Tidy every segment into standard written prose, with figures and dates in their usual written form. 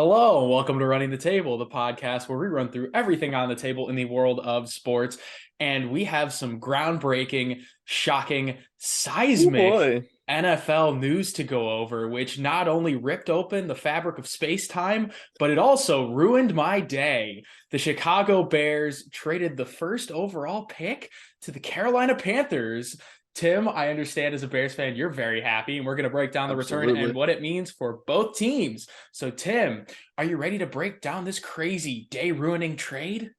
Hello, and welcome to Running the Table, the podcast where we run through everything on the table in the world of sports. And we have some groundbreaking, shocking, Oh seismic boy. NFL news to go over, which not only ripped open the fabric of space-time, but it also ruined my day. The Chicago Bears traded the first overall pick to the Carolina Panthers. Tim, I understand as a Bears fan, you're very happy, and we're going to break down the return and Absolutely. what it means for both teams. So, Tim, are you ready to break down this crazy day ruining trade?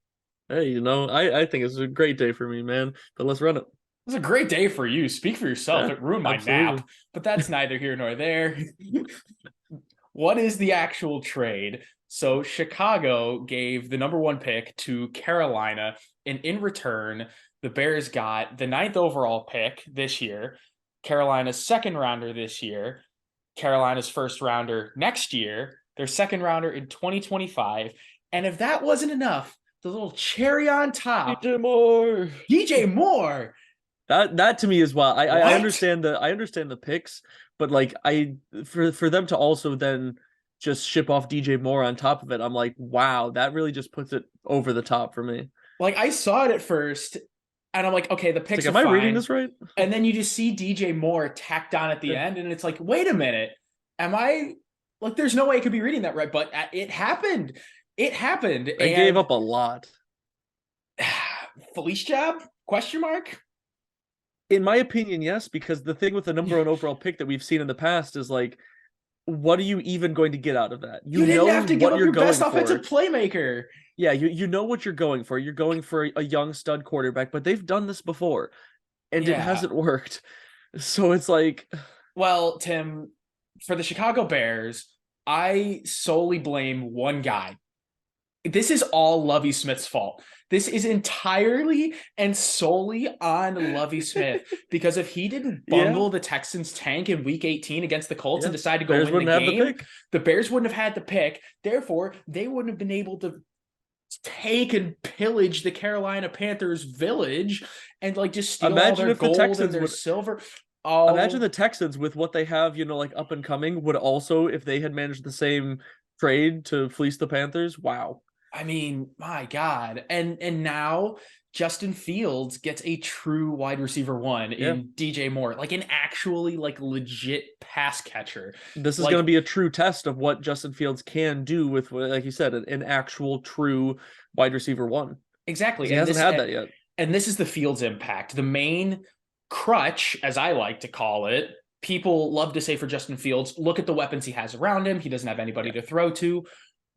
Hey, I think it's a great day for me, man. But let's run it. It was a great day for you. Speak for yourself. Yeah, It ruined my absolutely. nap, but that's neither here nor there. What is the actual trade? So, Chicago gave the number one pick to Carolina, and in return, the Bears got the ninth overall pick this year, Carolina's second rounder this year, Carolina's first rounder next year, their second rounder in 2025. And if that wasn't enough, the little cherry on top, DJ Moore. DJ Moore. That to me as well. I What? understand the picks, but like for them to also then just ship off DJ Moore on top of it, I'm like, wow, that really just puts it over the top for me. Like, I saw it at first, and I'm like, okay, the It's like, picks are am I reading fine. this right? And then you just see DJ Moore tacked on at the Yeah. end, and it's like, wait a minute, am I like? There's no way I could be reading that right, but it happened. It happened, They gave and up a lot. Felice job? Question mark. In my opinion, yes, because the thing with the number one overall pick that we've seen in the past is like, what are you even going to get out of that? You You didn't know have to give what up you're your best going offensive for. playmaker. Yeah, you know what you're going for. You're going for a young stud quarterback, but they've done this before and it Yeah. hasn't worked. So it's like, Well, Tim, for the Chicago Bears, I solely blame one guy. This is all Lovey Smith's fault. This is entirely and solely on Lovey Smith because if he didn't yeah, bungle the Texans tank in week 18 against the Colts and yeah. decide to go Bears win the wouldn't have the game, pick. the Bears wouldn't have had the pick. Therefore, they wouldn't have been able to take and pillage the Carolina Panthers village and like just steal all Imagine their if the gold and Texans their would silver. imagine Oh, the Texans with what they have, like up and coming, would also, if they had managed the same trade to fleece the Panthers, wow. I mean, my God. And now Justin Fields gets a true wide receiver one Yeah. in DJ Moore, like an actually like legit pass catcher. This is going to Like be a true test of what Justin Fields can do with, like you said, an actual true wide receiver one. Because exactly. he And hasn't this had that yet. and this is the Fields impact. The main crutch, as I like to call it, people love to say for Justin Fields, look at the weapons he has around him. He doesn't have anybody Yeah. to throw to.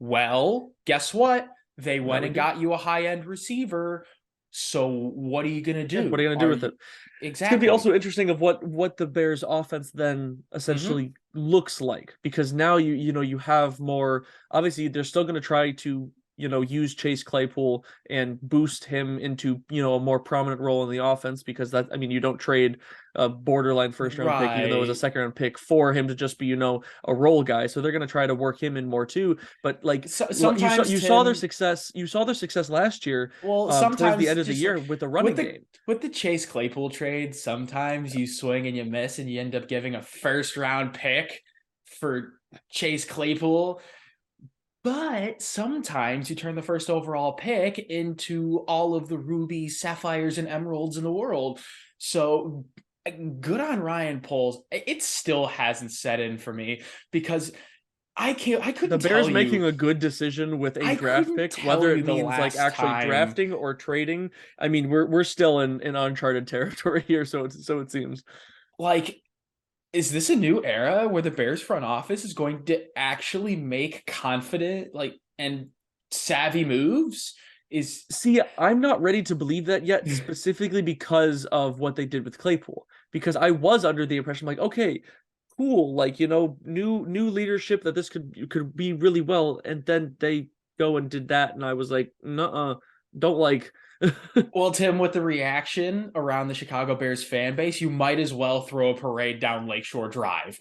Well, guess what? They Now went we and do. got you a high-end receiver. So what are you gonna Yeah. What are do? you going to do Are with you it? It's going to be exactly? also interesting of what the Bears offense then Mm-hmm. essentially looks like, because now you have more. Obviously they're still going to try to use Chase Claypool and boost him into a more prominent role in the offense, because that, I mean, you don't trade a borderline first round pick, even though it was a Right. second round pick, for him to just be a role guy. So they're going to try to work him in more too. But like, So, you saw sometimes you saw their Tim. success, last year, Well, towards the sometimes end of the just like year with the with running the game. with the Chase Claypool trade, sometimes you swing and you miss, and you end up giving a first round pick for Chase Claypool. But sometimes you turn the first overall pick into all of the rubies, sapphires, and emeralds in the world. So good on Ryan Poles. It still hasn't set in for me because I The couldn't tell Bears making you. a good decision with a I draft couldn't pick, tell whether you it the means like last actually time. drafting or trading. I mean, we're still in uncharted territory here, so it seems. Like, is this a new era where the Bears front office is going to actually make confident, like, and savvy moves? Is See, I'm not ready to believe that yet, specifically because of what they did with Claypool. Because I was under the impression, like, okay, cool, like, new leadership, that this could be really well, and then they go and did that, and I was like, nah, don't like. well, Tim, with the reaction around the Chicago Bears fan base, you might as well throw a parade down Lakeshore Drive.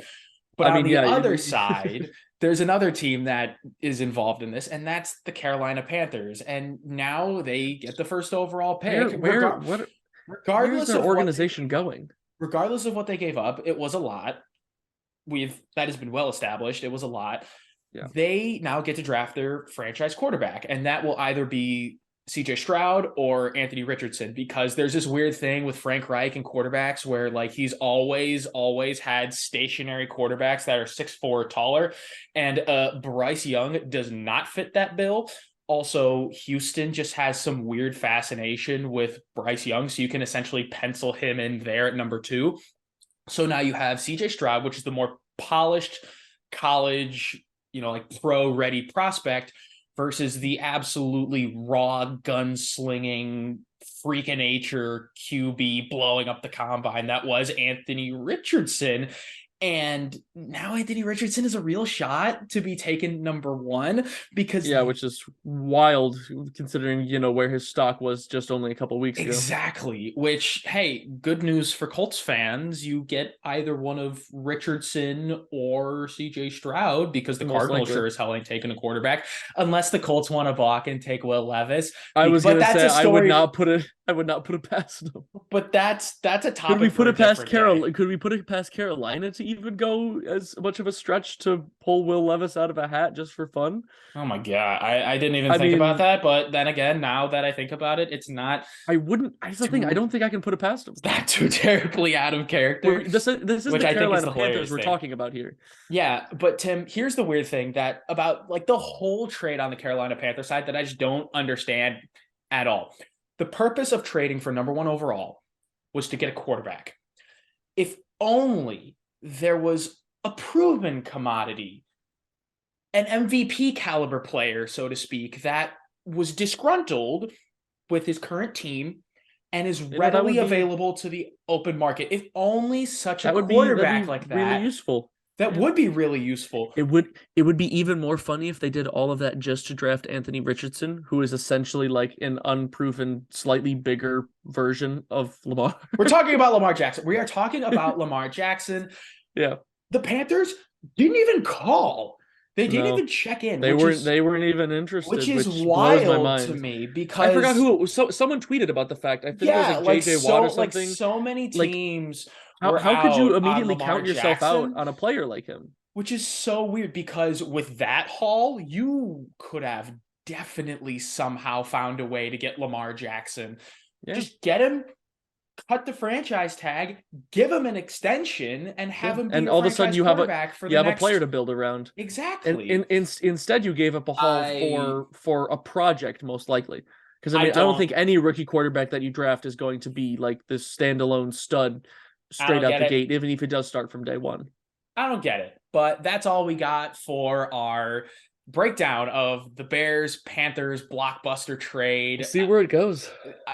But I on mean, the yeah, other side, there's another team that is involved in this, and that's the Carolina Panthers. And now they get the first overall where pick, where what where is regardless their of what they organization gave up. going? Regardless of what they gave up, it was a lot. That has been well established. It was a lot. Yeah. they now get to draft their franchise quarterback, and that will either be CJ Stroud or Anthony Richardson, because there's this weird thing with Frank Reich and quarterbacks where like he's always had stationary quarterbacks that are 6'4" or taller, and Bryce Young does not fit that bill. Also, Houston just has some weird fascination with Bryce Young, so you can essentially pencil him in there at number 2. So now you have CJ Stroud, which is the more polished college, like pro ready prospect, versus the absolutely raw gunslinging freak of nature QB blowing up the combine that was Anthony Richardson. And now Anthony Richardson is a real shot to be taken number 1, because Yeah, which is wild considering, where his stock was just only a couple weeks ago. exactly. Which, hey, good news for Colts fans. You get either one of Richardson or CJ Stroud, because the Most Cardinals likely. sure as hell ain't taking a quarterback unless the Colts want to balk and take Will Levis. I was But gonna that's say a story. I would not put it past them. But that's a Could topic we for put a it past different day. Could we put it past Carolina to even go as much of a stretch to pull Will Levis out of a hat just for fun? Oh my God. I didn't even I think about mean, that. But then again, now that I think about it, it's not I wouldn't. That's the thing. I too don't think I can put it past him. not too terribly out of character, This is which the I think is Carolina the Panthers hilarious we're thing. talking about here. Yeah, but Tim, here's the weird thing that about like the whole trade on the Carolina Panther side that I just don't understand at all. The purpose of trading for number 1 overall was to get a quarterback. If only there was a proven commodity, an MVP caliber player, so to speak, that was disgruntled with his current team and is That readily would be available to the open market. If only such a that'd quarterback be like really that, useful. that Yeah. would be really useful. It would be even more funny if they did all of that just to draft Anthony Richardson, who is essentially like an unproven, slightly bigger version of Lamar. We're talking about Lamar Jackson. We are talking about Lamar Jackson. Yeah. The Panthers didn't even call. They didn't No. even check in, They weren't even interested, which is which blows my wild to mind. me, I forgot because who it was. Someone tweeted about the fact. I think it was yeah, like like JJ Watt or so something. so many Like teams were how could you out on immediately Lamar count yourself out Jackson, on a player like him? which is so weird, because with that haul, you could have definitely somehow found a way to get Lamar Jackson. Yeah. Just get him, cut the franchise tag, give him an extension, and have him be And your all of a sudden franchise quarterback for you the have a next. player to build around. And Exactly. instead you gave up a haul I for a project most likely. Because I I mean, I don't don't think any rookie quarterback that you draft is going to be like this standalone stud I straight don't out get the it. gate, even if it does start from day one. I don't get it. But that's all we got for our breakdown of the Bears Panthers blockbuster trade. We'll see where it goes.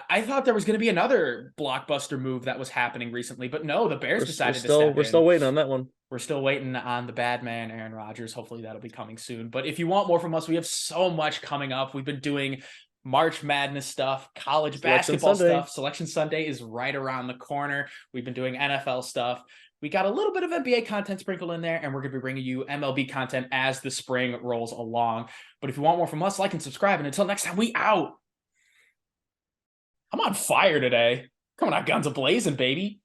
I thought there was going to be another blockbuster move that was happening recently, but no, the Bears decided to step We're in. still waiting on that one. We're still waiting on the bad man, Aaron Rodgers. Hopefully that'll be coming soon. But if you want more from us, we have so much coming up. We've been doing March Madness stuff, college Selection basketball Sunday. stuff. Selection Sunday is right around the corner. We've been doing NFL stuff. We got a little bit of NBA content sprinkled in there, and we're going to be bringing you MLB content as the spring rolls along. But if you want more from us, like and subscribe. And until next time, we out. I'm on fire today. Coming out guns a-blazing, baby.